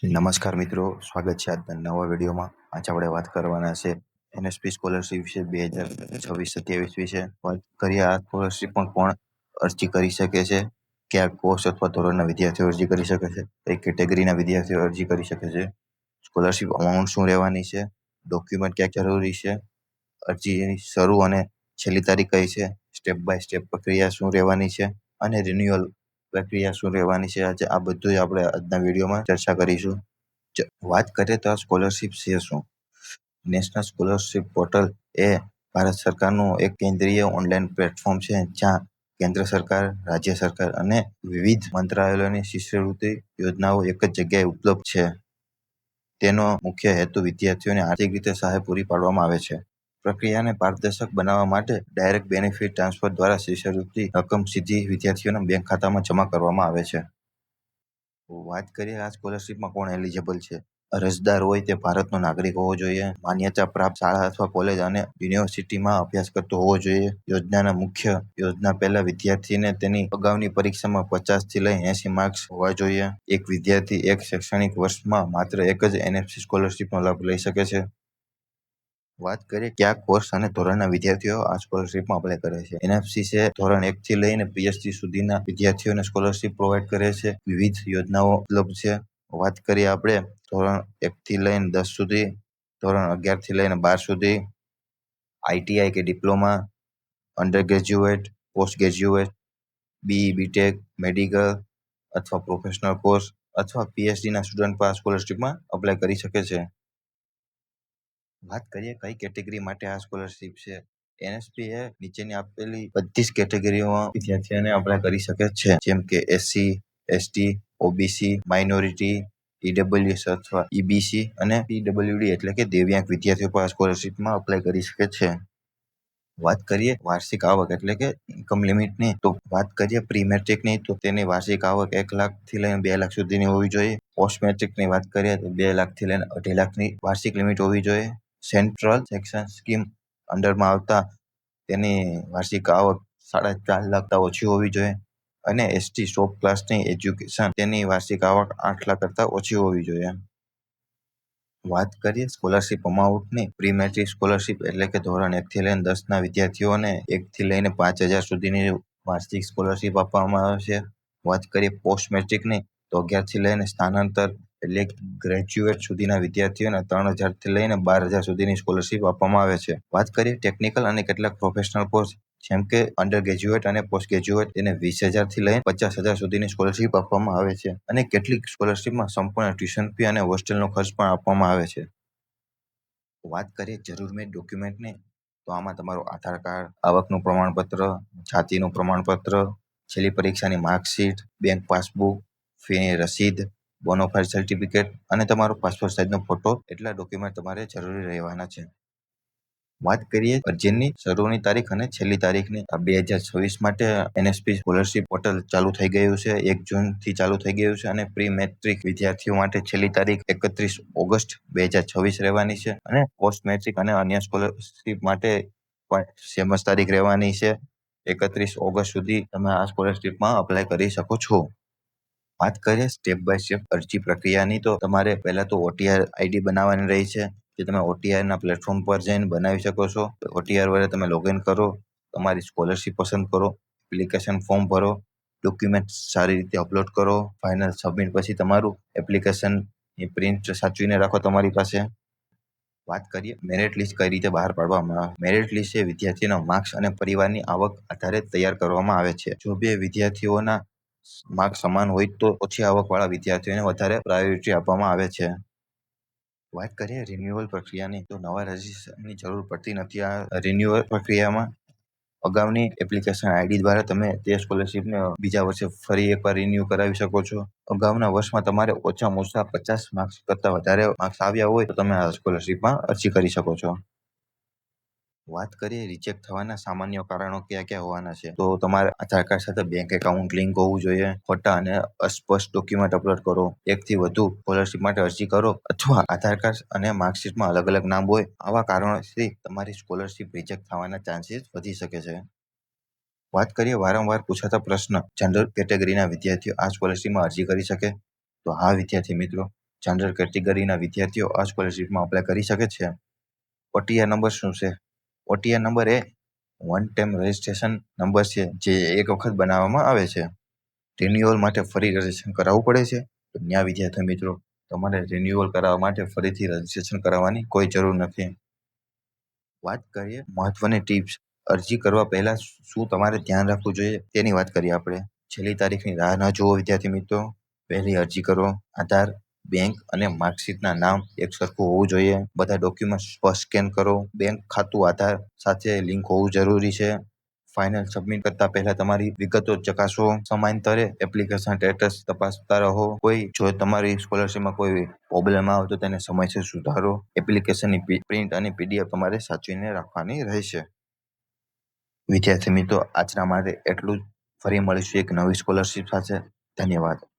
નમસ્કાર મિત્રો, સ્વાગત છે આજના નવા વિડીયોમાં. આજે આપણે વાત કરવાના છે એનએસપી સ્કોલરશિપ વિશે 2026-27 વિશે. વાત કરીએ આ સ્કોલરશિપમાં કોણ અરજી કરી શકે છે, કયા કોર્સ અથવા ધોરણના વિદ્યાર્થીઓ અરજી કરી શકે છે, કઈ કેટેગરીના વિદ્યાર્થીઓ અરજી કરી શકે છે, સ્કોલરશિપ અમાઉન્ટ શું રહેવાની છે, ડોક્યુમેન્ટ ક્યાં જરૂરી છે, અરજીની શરૂ અને છેલ્લી તારીખ કઈ છે, સ્ટેપ બાય સ્ટેપ પ્રક્રિયા શું રહેવાની છે અને રિન્યુઅલ પ્રક્રિયા શું રહેવાની છે. આજે આ બધું આપણે આજના વિડીયોમાં ચર્ચા કરીશું. વાત કરીએ તો આ સ્કોલરશિપ છે શું. નેશનલ સ્કોલરશિપ પોર્ટલ એ ભારત સરકારનું એક કેન્દ્રીય ઓનલાઈન પ્લેટફોર્મ છે, જ્યાં કેન્દ્ર સરકાર, રાજ્ય સરકાર અને વિવિધ મંત્રાલયોની શિષ્યવૃત્તિ યોજનાઓ એક જ જગ્યાએ ઉપલબ્ધ છે. તેનો મુખ્ય હેતુ વિદ્યાર્થીઓને આર્થિક રીતે સહાય પૂરી પાડવામાં આવે છે. પ્રક્રિયાને પારદર્શક બનાવવા માટે ડાયરેક્ટ બેનિફિટ ટ્રાન્સફર દ્વારા શિષ્યવૃત્તિ રકમ સીધી વિદ્યાર્થીઓના બેંક ખાતામાં જમા કરવામાં આવે છે. વાત કરીએ આ સ્કોલરશિપમાં કોણ એલિજિબલ છે. અરજદાર હોય તે ભારતનો નાગરિક હોવો જોઈએ, માન્યતા પ્રાપ્ત શાળા અથવા કોલેજ અને યુનિવર્સિટીમાં અભ્યાસ કરતો હોવો જોઈએ. યોજનાના મુખ્ય યોજના પહેલા વિદ્યાર્થીને તેની અગાઉની પરીક્ષામાં 50 થી લઈ 80 માર્ક્સ હોવા જોઈએ. એક વિદ્યાર્થી એક શૈક્ષણિક વર્ષમાં માત્ર એક જ એનએસપી સ્કોલરશિપનો લાભ લઈ શકે છે. વાત કરીએ કયા કોર્સ અને ધોરણના વિદ્યાર્થીઓ આ સ્કોલરશિપમાં અપ્લાય કરે છે. એનએફસી છે ધોરણ 1 થી લઈને પીએચડી સુધીના વિદ્યાર્થીઓને સ્કોલરશિપ પ્રોવાઈડ કરે છે. વિવિધ યોજનાઓ ઉપલબ્ધ છે. વાત કરીએ આપણે ધોરણ 1 થી લઈને 10 સુધી, ધોરણ 11 થી લઈને 12 સુધી, આઈટીઆઈ કે diploma, undergraduate, postgraduate, BTech, medical અથવા પ્રોફેશનલ કોર્સ અથવા પીએચડીના સ્ટુડન્ટ પણ આ સ્કોલરશિપમાં અપ્લાય કરી શકે છે. વાત કરીએ કઈ કેટેગરી માટે આ સ્કોલરશિપ છે. એનએસપી એ નીચેની આપેલી બધી જ કેટેગરીઓમાં વિદ્યાર્થીઓને અપ્લાય કરી શકે છે, જેમ કે SC, ST, OBC, minority, EWS અથવા ઈબીસી અને પીડબ્લ્યુડી એટલે કે દિવ્યાંગ વિદ્યાર્થીઓ પણ આ સ્કોલરશિપમાં અપ્લાય કરી શકે છે. વાત કરીએ વાર્ષિક આવક એટલે કે ઇન્કમ લિમિટની, તો વાત કરીએ પ્રી મેટ્રિકની, તો તેની વાર્ષિક આવક 1 લાખ થી લઈને 2 લાખ સુધીની હોવી જોઈએ. પોસ્ટ મેટ્રિકની વાત કરીએ તો 2 લાખ થી લઈને 2.5 લાખની વાર્ષિક લિમિટ હોવી જોઈએ. સેન્ટ્રલ સેક્શન સ્કીમ અંડરમાં આવતા તેની વાર્ષિક આવક 4.5 લાખ કરતા ઓછી હોવી જોઈએ. અને એસટી સ્ટોપ ક્લાસની એજ્યુકેશન તેની વાર્ષિક આવક 8 લાખ કરતા ઓછી હોવી જોઈએ. વાત કરીએ સ્કોલરશિપ અમાઉન્ટની. પ્રી મેટ્રિક સ્કોલરશિપ એટલે કે ધોરણ 1 થી લઈને 10 ના વિદ્યાર્થીઓને 1 થી લઈને 5,000 સુધીની વાર્ષિક સ્કોલરશિપ આપવામાં આવે છે. વાત કરીએ પોસ્ટ મેટ્રિકની, તો 11 થી લઈને સ્થાનાંતર એટલે ગ્રેજ્યુએટ સુધીના વિદ્યાર્થીઓને 3,000 થી લઈને 12,000 સુધીની સ્કોલરશિપ આપવામાં આવે છે. વાત કરીએ ટેકનિકલ અને કેટલાક પ્રોફેશનલ કોર્સ જેમ કે અંડર ગ્રેજ્યુએટ અને પોસ્ટ ગ્રેજ્યુએટ, તેને 20,000 થી લઈને 50,000 સુધીની સ્કોલરશિપ આપવામાં આવે છે. અને કેટલીક સ્કોલરશિપમાં સંપૂર્ણ ટ્યુશન ફી અને હોસ્ટેલનો ખર્ચ પણ આપવામાં આવે છે. વાત કરીએ જરૂરી ડોક્યુમેન્ટની, તો આમાં તમારું આધાર કાર્ડ, આવકનું પ્રમાણપત્ર, જાતિનું પ્રમાણપત્ર, છેલ્લી પરીક્ષાની માર્કશીટ, બેંક પાસબુક, ફીની રસીદ, બોનોફાઇડ સર્ટિફિકેટ અને તમારો પાસપોર્ટ સાઇઝનો ફોટો એટલા ડોક્યુમેન્ટ તમારે જરૂરી રહેવાના છે. વાત કરીએ અરજીની શરૂની તારીખ અને છેલ્લી તારીખની. 2026 માટે એનએસપી સ્કોલરશિપ પોર્ટલ ચાલુ થઈ ગયું છે. 1 જૂનથી ચાલુ થઈ ગયું છે અને પ્રી મેટ્રિક વિદ્યાર્થીઓ માટે છેલ્લી તારીખ 31 ઓગસ્ટ 2026 રહેવાની છે અને પોસ્ટ મેટ્રિક અને અન્ય સ્કોલરશિપ માટે પણ સેમ જ તારીખ રહેવાની છે. 31 ઓગસ્ટ સુધી તમે આ સ્કોલરશિપમાં અપ્લાય કરી શકો છો. વાત કરીએ સ્ટેપ બાય સ્ટેપ અરજી પ્રક્રિયાની, તો તમારે પહેલા તો ઓટીઆર આઈડી બનાવવાની રહી છે, જે તમે ઓટીઆરના પ્લેટફોર્મ પર જઈને બનાવી શકો છો. ઓટીઆર વડે તમે લોગિન કરો, તમારી સ્કોલરશિપ પસંદ કરો, એપ્લિકેશન ફોર્મ ભરો, ડોક્યુમેન્ટ સારી રીતે અપલોડ કરો, ફાઇનલ સબમિટ પછી તમારું એપ્લિકેશનની પ્રિન્ટ સાચવીને રાખો તમારી પાસે. વાત કરીએ મેરિટ લિસ્ટ કઈ રીતે બહાર પાડવામાં આવે. મેરિટ લિસ્ટ એ વિદ્યાર્થીના માર્ક્સ અને પરિવારની આવક આધારે તૈયાર કરવામાં આવે છે. જો બે વિદ્યાર્થીઓના માર્ક્સ સમાન હોય તો ઓછી આવકવાળા વિદ્યાર્થીઓને વધારે પ્રાયોરિટી આપવામાં આવે છે. વાત કરીએ રિન્યુઅલ પ્રક્રિયાની, તો નવા રજિસ્ટ્રેશનની જરૂર પડતી નથી. આ રિન્યુઅલ પ્રક્રિયામાં અગાઉની એપ્લિકેશન આઈડી દ્વારા તમે તે સ્કોલરશિપને બીજા વર્ષે ફરી એકવાર રિન્યુ કરાવી શકો છો. અગાઉના વર્ષમાં તમારે ઓછામાં ઓછા 50 માર્ક્સ કરતાં વધારે માર્ક્સ આવ્યા હોય તો તમે આ સ્કોલરશિપમાં અરજી કરી શકો છો. વાત કરીએ રિજેક્ટ થવાના સામાન્ય કારણો કયા કયા હોવાના છે, તો તમારે આધાર કાર્ડ સાથે બેંક એકાઉન્ટ લિંક હોવું જોઈએ, ખોટા અને અસ્પષ્ટ ડોક્યુમેન્ટ અપલોડ કરો, 1 થી વધુ સ્કોલરશિપ માટે અરજી કરો અથવા આધાર કાર્ડ અને માર્કશીટમાં અલગ અલગ નામ હોય. આવા કારણોથી તમારી સ્કોલરશિપ રિજેક્ટ થવાના ચાન્સીસ વધી શકે છે. વાત કરીએ વારંવાર પૂછાતા પ્રશ્ન, જનરલ કેટેગરીના વિદ્યાર્થીઓ આ સ્કોલરશિપમાં અરજી કરી શકે. તો હા વિદ્યાર્થી મિત્રો, જનરલ કેટેગરીના વિદ્યાર્થીઓ આ સ્કોલરશીપમાં અપ્લાય કરી શકે છે. OTR નંબર શું છે? OTR નંબર એ વન ટાઈમ રજિસ્ટ્રેશન નંબર છે, જે એક વખત બનાવવામાં આવે છે. રિન્યુઅલ માટે ફરી રજિસ્ટ્રેશન કરાવવું પડે છે. તો ત્યાં વિદ્યાર્થી મિત્રો તમારે રિન્યુઅલ કરાવવા માટે ફરીથી રજિસ્ટ્રેશન કરાવવાની કોઈ જરૂર નથી. વાત કરીએ મહત્વની ટિપ્સ. અરજી કરવા પહેલા શું તમારે ધ્યાન રાખવું જોઈએ તેની વાત કરીએ આપણે. છેલ્લી તારીખની રાહ ન જુઓ વિદ્યાર્થી મિત્રો. પહેલી અરજી કરો. આધાર, બેંક અને માર્કશીટના નામ એક સરખું હોવું જોઈએ. બધા ડોક્યુમેન્ટ સ્પષ્ટ સ્કેન કરો. બેંક ખાતું આધાર સાથે લિંક હોવું જરૂરી છે. ફાઇનલ સબમિટ કરતા પહેલા તમારી વિગતો ચકાસો. સમયાંતરે એપ્લિકેશન સ્ટેટસ તપાસતા રહો. જો તમારી સ્કોલરશીપમાં કોઈ પ્રોબ્લેમ આવે તો તેને સમયસર સુધારો. એપ્લિકેશનની પ્રિન્ટ અને PDF તમારે સાચવીને રાખવાની રહેશે. વિદ્યાર્થી મિત્રો આજના માટે એટલું જ. ફરી મળીશું એક નવી સ્કોલરશીપ સાથે. ધન્યવાદ.